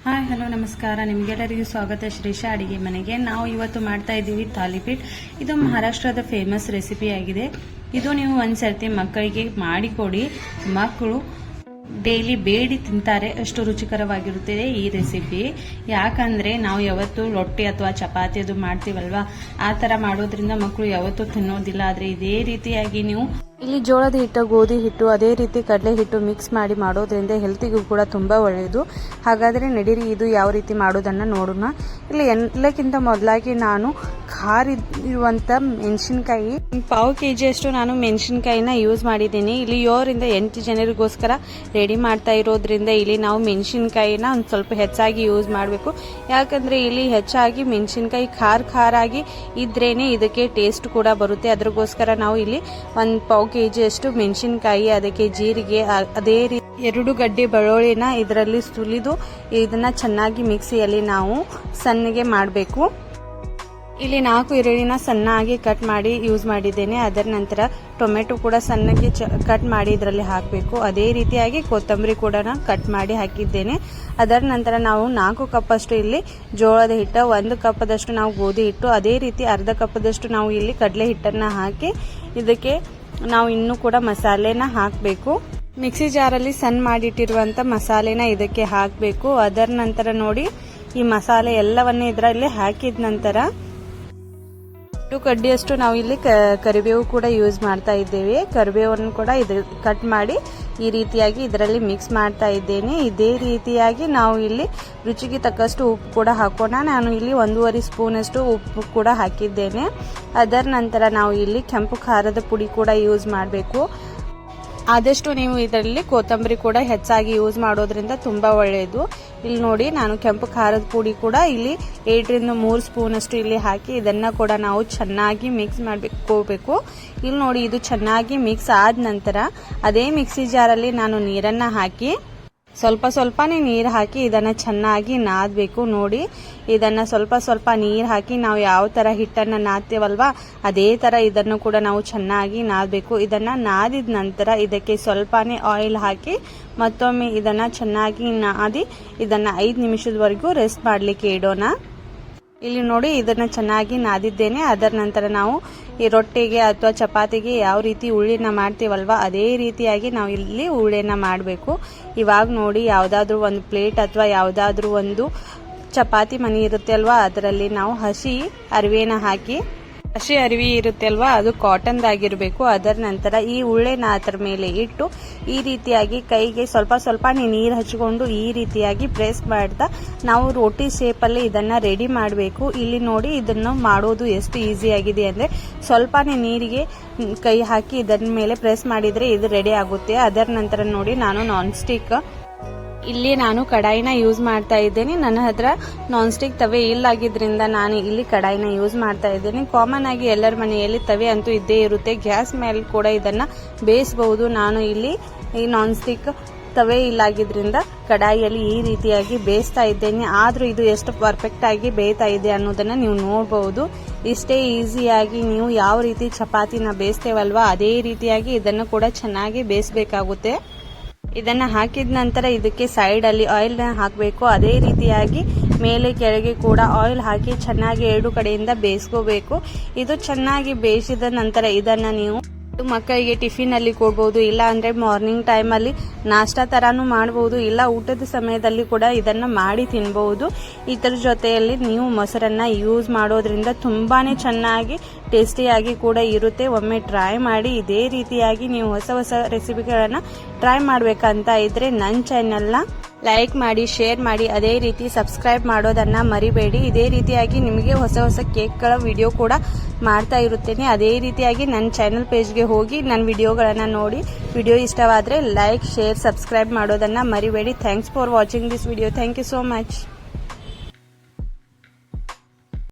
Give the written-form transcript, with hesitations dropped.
Hi hello ನಮಸ್ಕಾರ, ನಿಮಗೆಲ್ಲರಿಗೂ ಸ್ವಾಗತ ಶ್ರೀಶಾ ಅಡಿಗೆ ಮನೆಗೆ. ನಾವು ಇವತ್ತು ಮಾಡ್ತಾ ಇದ್ದೀವಿ ತಾಲಿಪೀಠ್. ಇದು ಮಹಾರಾಷ್ಟ್ರದ ಫೇಮಸ್ ರೆಸಿಪಿ ಆಗಿದೆ. ಇದು ನೀವು ಒಂದ್ಸರ್ತಿ ಮಕ್ಕಳಿಗೆ ಮಾಡಿಕೊಡಿ, ಮಕ್ಕಳು ಡೈಲಿ ಬೇಡಿ ತಿಂತಾರೆ, ಅಷ್ಟು ರುಚಿಕರವಾಗಿರುತ್ತದೆ ಈ ರೆಸಿಪಿ. ಯಾಕಂದ್ರೆ ನಾವು ಯಾವತ್ತು ರೊಟ್ಟಿ ಅಥವಾ ಚಪಾತಿ ಅದು ಮಾಡ್ತೀವಲ್ವಾ, ಆ ತರ ಮಾಡೋದ್ರಿಂದ ಮಕ್ಕಳು ಯಾವತ್ತೂ ತಿನ್ನೋದಿಲ್ಲ. ಆದ್ರೆ ಇದೇ ರೀತಿಯಾಗಿ ನೀವು ಇಲ್ಲಿ ಜೋಳದ ಹಿಟ್ಟು, ಗೋಧಿ ಹಿಟ್ಟು, ಅದೇ ರೀತಿ ಕಡಲೆ ಹಿಟ್ಟು ಮಿಕ್ಸ್ ಮಾಡಿ ಮಾಡೋದ್ರಿಂದ ಹೆಲ್ತಿಗೂ ಕೂಡ ತುಂಬಾ ಒಳ್ಳೆಯದು. ಹಾಗಾದ್ರೆ ನಡೀರಿ ಇದು ಯಾವ ರೀತಿ ಮಾಡೋದನ್ನ ನೋಡೋಣ. ಇಲ್ಲಿ ಎಲ್ಲಕ್ಕಿಂತ ಮೊದಲಾಗಿ ನಾನು ಖಾರ ಇರುವಂತ ಮೆಣಸಿನಕಾಯಿ 1/4 kg ಅಷ್ಟು ನಾನು ಮೆಣಸಿನಕಾಯಿನ ಯೂಸ್ ಮಾಡಿದ್ದೀನಿ. ಇಲ್ಲಿ 7ರಿಂದ 8 ಜನರಿಗೋಸ್ಕರ ರೆಡಿ ಮಾಡ್ತಾ ಇರೋದ್ರಿಂದ ಇಲ್ಲಿ ನಾವು ಮೆಣಸಿನಕಾಯಿನ ಒಂದು ಸ್ವಲ್ಪ ಹೆಚ್ಚಾಗಿ ಯೂಸ್ ಮಾಡಬೇಕು. ಯಾಕಂದ್ರೆ ಇಲ್ಲಿ ಹೆಚ್ಚಾಗಿ ಮೆಣಸಿನಕಾಯಿ ಖಾರ ಆಗಿ ಇದ್ರೇನೆ ಇದಕ್ಕೆ ಟೇಸ್ಟ್ ಕೂಡ ಬರುತ್ತೆ. ಅದಕ್ಕೋಸ್ಕರ ನಾವು ಇಲ್ಲಿ 1/4 kg ಅಷ್ಟು ಮೆಣಸಿನಕಾಯಿ, ಅದಕ್ಕೆ ಜೀರಿಗೆ, ಅದೇ ರೀತಿ 2 ಗಡ್ಡೆ ಬೆಳ್ಳುಳ್ಳಿನ ಇದರಲ್ಲಿ ಸುಲಿದು ಇದನ್ನ ಚೆನ್ನಾಗಿ ಮಿಕ್ಸಿಯಲ್ಲಿ ನಾವು ಸಣ್ಣಗೆ ಮಾಡಬೇಕು. ಇಲ್ಲಿ 4 ಈರುಳ್ಳಿನ ಸಣ್ಣಾಗಿ ಕಟ್ ಮಾಡಿ ಯೂಸ್ ಮಾಡಿದ್ದೇನೆ. ಅದರ ನಂತರ ಟೊಮೆಟೊ ಕೂಡ ಸಣ್ಣಗೆ ಕಟ್ ಮಾಡಿ ಇದರಲ್ಲಿ ಹಾಕಬೇಕು. ಅದೇ ರೀತಿಯಾಗಿ ಕೊತ್ತಂಬರಿ ಕೂಡ ಕಟ್ ಮಾಡಿ ಹಾಕಿದ್ದೇನೆ. ಅದರ ನಂತರ ನಾವು 4 ಕಪ್ ಅಷ್ಟು ಇಲ್ಲಿ ಜೋಳದ ಹಿಟ್ಟು, 1 ಕಪ್ಪದಷ್ಟು ನಾವು ಗೋಧಿ ಹಿಟ್ಟು, ಅದೇ ರೀತಿ ಅರ್ಧ ಕಪ್ಪದಷ್ಟು ನಾವು ಇಲ್ಲಿ ಕಡಲೆ ಹಿಟ್ಟನ್ನ ಹಾಕಿ ಇದಕ್ಕೆ ನಾವು ಇನ್ನೂ ಕೂಡ ಮಸಾಲೆನ ಹಾಕಬೇಕು. ಮಿಕ್ಸಿ ಜಾರಲ್ಲಿ ಸಣ್ಣ ಮಾಡಿಟ್ಟಿರುವಂತ ಮಸಾಲೆನ ಇದಕ್ಕೆ ಹಾಕಬೇಕು. ಅದರ ನಂತರ ನೋಡಿ ಈ ಮಸಾಲೆ ಎಲ್ಲವನ್ನೇ ಇದರಲ್ಲಿ ಹಾಕಿದ ನಂತರ 2 ಕಡ್ಡಿಯಷ್ಟು ನಾವು ಇಲ್ಲಿ ಕರಿಬೇವು ಕೂಡ ಯೂಸ್ ಮಾಡ್ತಾ ಇದ್ದೇವೆ. ಕರಿಬೇವನ್ನು ಕೂಡ ಕಟ್ ಮಾಡಿ ಈ ರೀತಿಯಾಗಿ ಇದರಲ್ಲಿ ಮಿಕ್ಸ್ ಮಾಡ್ತಾ ಇದ್ದೇನೆ. ಇದೇ ರೀತಿಯಾಗಿ ನಾವು ಇಲ್ಲಿ ರುಚಿಗೆ ತಕ್ಕಷ್ಟು ಉಪ್ಪು ಕೂಡ ಹಾಕೋಣ. ನಾನು ಇಲ್ಲಿ 1.5 ಸ್ಪೂನ್ ಅಷ್ಟು ಉಪ್ಪು ಕೂಡ ಹಾಕಿದ್ದೇನೆ. ಅದರ ನಂತರ ನಾವು ಇಲ್ಲಿ ಕೆಂಪು ಖಾರದ ಪುಡಿ ಕೂಡ ಯೂಸ್ ಮಾಡಬೇಕು. ಆದಷ್ಟು ನೀವು ಇದರಲ್ಲಿ ಕೊತ್ತಂಬರಿ ಕೂಡ ಹೆಚ್ಚಾಗಿ ಯೂಸ್ ಮಾಡೋದ್ರಿಂದ ತುಂಬಾ ಒಳ್ಳೆಯದು. ಇಲ್ಲಿ ನೋಡಿ ನಾನು ಕೆಂಪು ಖಾರದ ಪುಡಿ ಕೂಡ ಇಲ್ಲಿ 2ರಿಂದ 3 ಸ್ಪೂನ್ ಅಷ್ಟು ಇಲ್ಲಿ ಹಾಕಿ ಇದನ್ನ ಕೂಡ ನಾವು ಚೆನ್ನಾಗಿ ಮಿಕ್ಸ್ ಮಾಡಬೇಕು. ಇಲ್ಲಿ ನೋಡಿ ಇದು ಚೆನ್ನಾಗಿ ಮಿಕ್ಸ್ ಆದ ನಂತರ ಅದೇ ಮಿಕ್ಸಿ ಜಾರಲ್ಲಿ ನಾನು ನೀರನ್ನ ಹಾಕಿ ಸ್ವಲ್ಪನೇ ನೀರು ಹಾಕಿ ಇದನ್ನ ಚೆನ್ನಾಗಿ ನಾದಬೇಕು. ನೋಡಿ ಇದನ್ನ ಸ್ವಲ್ಪ ನೀರು ಹಾಕಿ ನಾವು ಯಾವ ತರ ಹಿಟ್ಟನ್ನ ನಾದ್ತೇವಲ್ವಾ ಅದೇ ತರ ಇದನ್ನು ಕೂಡ ನಾವು ಚೆನ್ನಾಗಿ ನಾದಬೇಕು. ಇದನ್ನ ನಾದಿದ ನಂತರ ಇದಕ್ಕೆ ಸ್ವಲ್ಪನೇ ಆಯಿಲ್ ಹಾಕಿ ಮತ್ತೊಮ್ಮೆ ಇದನ್ನ ಚೆನ್ನಾಗಿ ನಾದಿ ಇದನ್ನ 5 ನಿಮಿಷದವರೆಗೂ ರೆಸ್ಟ್ ಮಾಡ್ಲಿಕ್ಕೆ ಇಡೋಣ. ಇಲ್ಲಿ ನೋಡಿ ಇದನ್ನ ಚೆನ್ನಾಗಿ ನಾದಿದ್ದೇನೆ. ಅದರ ನಂತರ ನಾವು ಈ ರೊಟ್ಟಿಗೆ ಅಥವಾ ಚಪಾತಿಗೆ ಯಾವ ರೀತಿ ಉಳ್ಳಿನ ಮಾಡ್ತೀವಲ್ವಾ ಅದೇ ರೀತಿಯಾಗಿ ನಾವು ಇಲ್ಲಿ ಉಳ್ಳಿನ ಮಾಡಬೇಕು. ಇವಾಗ ನೋಡಿ ಯಾವ್ದಾದ್ರು ಒಂದು ಪ್ಲೇಟ್ ಅಥವಾ ಯಾವ್ದಾದ್ರು ಒಂದು ಚಪಾತಿ ಮಣಿ ಇರುತ್ತೆ ಅಲ್ವಾ, ಅದರಲ್ಲಿ ನಾವು ಹಸಿ ಅರಿವಿ ಇರುತ್ತೆ ಅಲ್ವಾ, ಅದು ಕಾಟನ್ ಆಗಿರಬೇಕು. ಅದರ ನಂತರ ಈ ಉಳ್ಳೆನ ಅದರ ಮೇಲೆ ಇಟ್ಟು ಈ ರೀತಿಯಾಗಿ ಕೈಗೆ ಸ್ವಲ್ಪ ನೀರು ಹಚ್ಚಿಕೊಂಡು ಈ ರೀತಿಯಾಗಿ ಪ್ರೆಸ್ ಮಾಡ್ತಾ ನಾವು ರೋಟಿ ಶೇಪ್ ಅಲ್ಲಿ ಇದನ್ನ ರೆಡಿ ಮಾಡಬೇಕು. ಇಲ್ಲಿ ನೋಡಿ ಇದನ್ನು ಮಾಡೋದು ಎಷ್ಟು ಈಸಿ ಆಗಿದೆ ಅಂದ್ರೆ ಸ್ವಲ್ಪನೇ ನೀರಿಗೆ ಕೈ ಹಾಕಿ ಇದರ ಮೇಲೆ ಪ್ರೆಸ್ ಮಾಡಿದ್ರೆ ಇದು ರೆಡಿ ಆಗುತ್ತೆ. ಅದರ ನಂತರ ನೋಡಿ ನಾನು ನಾನ್ ಸ್ಟಿಕ್ ಇಲ್ಲಿ ನಾನು ಕಡಾಯಿನ ಯೂಸ್ ಮಾಡ್ತಾ ಇದ್ದೇನೆ. ನನ್ನ ಹತ್ರ ನಾನ್ ಸ್ಟಿಕ್ ತವೆ ಇಲ್ಲಾಗಿದ್ರಿಂದ ನಾನು ಇಲ್ಲಿ ಕಡಾಯಿನ ಯೂಸ್ ಮಾಡ್ತಾ ಇದ್ದೇನೆ. ಕಾಮನ್ ಆಗಿ ಎಲ್ಲರ ಮನೆಯಲ್ಲಿ ತವೆ ಅಂತೂ ಇದ್ದೇ ಇರುತ್ತೆ. ಗ್ಯಾಸ್ ಮೇಲೆ ಕೂಡ ಇದನ್ನ ಬೇಯಿಸಬಹುದು. ನಾನು ಇಲ್ಲಿ ಈ ನಾನ್ ಸ್ಟಿಕ್ ತವೆ ಇಲ್ಲಾಗಿದ್ರಿಂದ ಕಡಾಯಿಯಲ್ಲಿ ಈ ರೀತಿಯಾಗಿ ಬೇಯಿಸ್ತಾ ಇದ್ದೇನೆ. ಆದ್ರೂ ಇದು ಎಷ್ಟು ಪರ್ಫೆಕ್ಟ್ ಆಗಿ ಬೇಯ್ತಾ ಇದೆ ಅನ್ನೋದನ್ನ ನೀವು ನೋಡಬಹುದು. ಇಷ್ಟೇ ಈಸಿಯಾಗಿ ನೀವು ಯಾವ ರೀತಿ ಚಪಾತಿನ ಬೇಯಿಸ್ತೇವಲ್ವಾ ಅದೇ ರೀತಿಯಾಗಿ ಇದನ್ನು ಕೂಡ ಚೆನ್ನಾಗಿ ಬೇಯಿಸಬೇಕಾಗುತ್ತೆ. ಇದನ್ನ ಹಾಕಿದ ನಂತರ ಇದಕ್ಕೆ ಸೈಡ್ ಅಲ್ಲಿ ಆಯಿಲ್ ನ ಹಾಕಬೇಕು. ಅದೇ ರೀತಿಯಾಗಿ ಮೇಲೆ ಕೆಳಗೆ ಕೂಡ ಆಯಿಲ್ ಹಾಕಿ ಚೆನ್ನಾಗಿ 2 ಕಡೆಯಿಂದ ಬೇಯಿಸ್ಕೋಬೇಕು. ಇದು ಚೆನ್ನಾಗಿ ಬೇಯಿಸಿದ ನಂತರ ಇದನ್ನ ನೀವು ಮಕ್ಕಳಿಗೆ ಟಿಫಿನ್ ಅಲ್ಲಿ ಕೊಡಬಹುದು, ಇಲ್ಲ ಅಂದ್ರೆ ಮಾರ್ನಿಂಗ್ ಟೈಮ್ ಅಲ್ಲಿ ನಾಷ್ಟಾ ತರಾನು ಮಾಡಬಹುದು, ಇಲ್ಲ ಊಟದ ಸಮಯದಲ್ಲಿ ಕೂಡ ಇದನ್ನ ಮಾಡಿ ತಿನ್ನಬಹುದು. ಇದರ ಜೊತೆಯಲ್ಲಿ ನೀವು ಮೊಸರನ್ನ ಯೂಸ್ ಮಾಡೋದ್ರಿಂದ ತುಂಬಾನೇ ಚೆನ್ನಾಗಿ ಟೇಸ್ಟಿಯಾಗಿ ಕೂಡ ಇರುತ್ತೆ. ಒಮ್ಮೆ ಟ್ರೈ ಮಾಡಿ. ಇದೇ ರೀತಿಯಾಗಿ ನೀವು ಹೊಸ ರೆಸಿಪಿಗಳನ್ನ ಟ್ರೈ ಮಾಡ್ಬೇಕಂತ ಇದ್ರೆ ನನ್ನ ಚಾನೆಲ್ನ ಲೈಕ್ ಮಾಡಿ, ಶೇರ್ ಮಾಡಿ, ಅದೇ ರೀತಿ ಸಬ್ಸ್ಕ್ರೈಬ್ ಮಾಡೋದನ್ನ ಮರಿಬೇಡಿ. ಇದೇ ರೀತಿಯಾಗಿ ನಿಮಗೆ ಹೊಸ ಕೇಕ್ಗಳ ವಿಡಿಯೋ ಕೂಡ ಮಾಡ್ತಾ ಇರುತ್ತೇನೆ. ಅದೇ ರೀತಿಯಾಗಿ ನನ್ನ ಚಾನೆಲ್ ಪೇಜ್ಗೆ ಹೋಗಿ ನನ್ನ ವಿಡಿಯೋಗಳನ್ನ ನೋಡಿ. ವಿಡಿಯೋ ಇಷ್ಟವಾದ್ರೆ ಲೈಕ್, ಶೇರ್, ಸಬ್ಸ್ಕ್ರೈಬ್ ಮಾಡೋದನ್ನ ಮರಿಬೇಡಿ. Thanks for watching this video. Thank you so much.